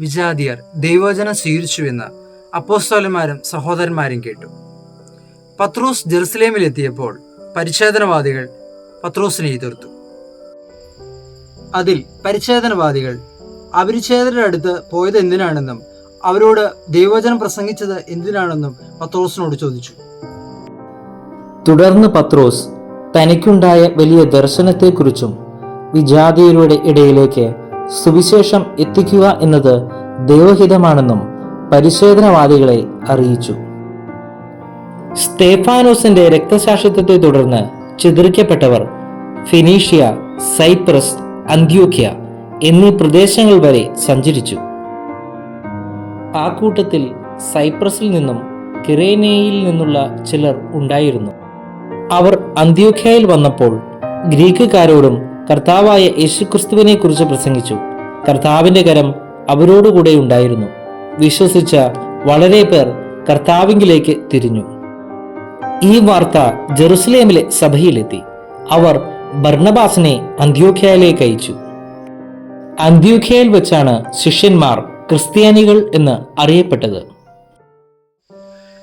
വിജാതിയർ ദൈവവചനം സ്വീകരിച്ചുവെന്ന് അപ്പോസ്തലന്മാരും സഹോദരന്മാരും കേട്ടു. പത്രോസ് ജെറുസലേമിലെത്തിയപ്പോൾ പരിച്ഛേദനവാദികൾ പത്രോസിനെ എതിർത്തു. അതിൽ പരിച്ഛേദനവാദികൾ അപരിച്ഛേദരുടെ അടുത്ത് പോയത് എന്തിനാണെന്നും അവരോട് ദൈവവചനം പ്രസംഗിച്ചത് എന്തിനാണെന്നും പത്രോസിനോട് ചോദിച്ചു. തുടർന്ന് പത്രോസ് തനിക്കുണ്ടായ വലിയ ദർശനത്തെക്കുറിച്ചും വിജാതിയരുടെ ഇടയിലേക്ക് സുവിശേഷം എത്തിക്കുക എന്നത് ദൈവഹിതമാണെന്നും പരിച്ഛേദനവാദികളെ അറിയിച്ചു. സ്തേഫാനോസിന്റെ രക്തസാക്ഷിത്വത്തെ തുടർന്ന് ചിതറിക്കപ്പെട്ടവർ ഫിനീഷ്യ, സൈപ്രസ്, അന്ത്യോക്യ എന്നീ പ്രദേശങ്ങൾ വരെ സഞ്ചരിച്ചു. ആ കൂട്ടത്തിൽ സൈപ്രസിൽ നിന്നും കിറേനയിൽ നിന്നുള്ള ചിലർ ഉണ്ടായിരുന്നു. അവർ അന്ത്യോക്യയിൽ വന്നപ്പോൾ ഗ്രീക്കുകാരോടും കർത്താവായ യേശുക്രിസ്തുവിനെ കുറിച്ച് പ്രസംഗിച്ചു. കർത്താവിന്റെ കരം അവരോടുകൂടെ ഉണ്ടായിരുന്നു. വിശ്വസിച്ച വളരെ പേർ കർത്താവിങ്കിലേക്ക് തിരിഞ്ഞു. ഈ വാർത്ത ജെറുസലേമിലെ സഭയിലെത്തി. അവർ ബർന്നബാസിനെ അന്ത്യോക്യയിലേക്ക് അയച്ചു. അന്ത്യോക്യയിൽ വെച്ചാണ് ശിഷ്യന്മാർ ക്രിസ്ത്യാനികൾ എന്ന് അറിയപ്പെട്ടത്.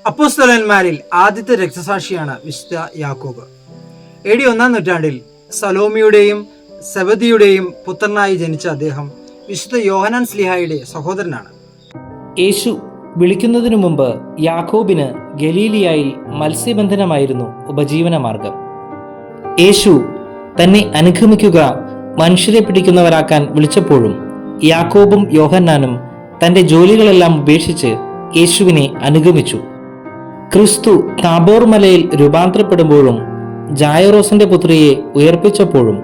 അപ്പോസ്തലന്മാരിൽ ആദ്യത്തെ രക്തസാക്ഷിയാണ് വിശുദ്ധ യാക്കോബ്. AD 1-ാം നൂറ്റാണ്ടിൽ സലോമിയുടെയും സെബദിയുടെയും പുത്രനായി ജനിച്ച അദ്ദേഹം വിശുദ്ധ യോഹന്നാൻ ശ്ലീഹായുടെ സഹോദരനാണ്. യേശു വിളിക്കുന്നതിനു മുമ്പ് യാക്കോബിന് ഗലീലിയായിൽ മത്സ്യബന്ധനമായിരുന്നു ഉപജീവന മാർഗം. യേശു തന്നെ അനുഗമിക്കുക, മനുഷ്യരെ പിടിക്കുന്നവരാക്കാൻ വിളിച്ചപ്പോഴും യാക്കോബും യോഹന്നാനും തന്റെ ജോലികളെല്ലാം ഉപേക്ഷിച്ച് യേശുവിനെ അനുഗമിച്ചു. ക്രിസ്തു താബോർ മലയിൽ രൂപാന്തരപ്പെടുമ്പോഴും ജായറോസിന്റെ പുത്രിയെ ഉയർപ്പിച്ചപ്പോഴും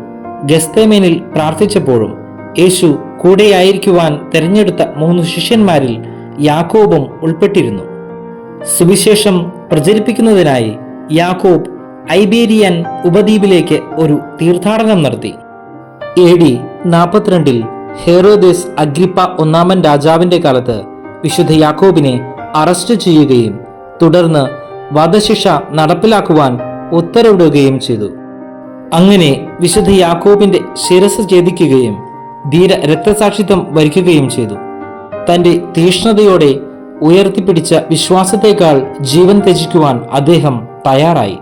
ഗസ്തേമേനിൽ പ്രാർത്ഥിച്ചപ്പോഴും യേശു കൂടെയായിരിക്കുവാൻ തെരഞ്ഞെടുത്ത 3 ശിഷ്യന്മാരിൽ യാക്കോബും ഉൾപ്പെട്ടിരുന്നു. സുവിശേഷം പ്രചരിപ്പിക്കുന്നതിനായി യാക്കോബ് ഐബേരിയൻ ഉപദ്വീപിലേക്ക് ഒരു തീർത്ഥാടനം നടത്തി. AD 42 ഹെറോദേസ് അഗ്രിപ്പ 1 രാജാവിന്റെ കാലത്ത് വിശുദ്ധ യാക്കോബിനെ അറസ്റ്റ് ചെയ്യുകയും തുടർന്ന് വധശിക്ഷ നടപ്പിലാക്കുവാൻ ഉത്തരവിടുകയും ചെയ്തു. അങ്ങനെ വിശുദ്ധ യാക്കോബിന്റെ ശിരസ് ഛേദിക്കുകയും ധീര രക്തസാക്ഷിത്വം വരിക്കുകയും ചെയ്തു. തന്റെ തീക്ഷ്ണതയോടെ ഉയർത്തിപ്പിടിച്ച വിശ്വാസത്തെക്കാൾ ജീവൻ ത്യജിക്കുവാൻ അദ്ദേഹം തയ്യാറായി.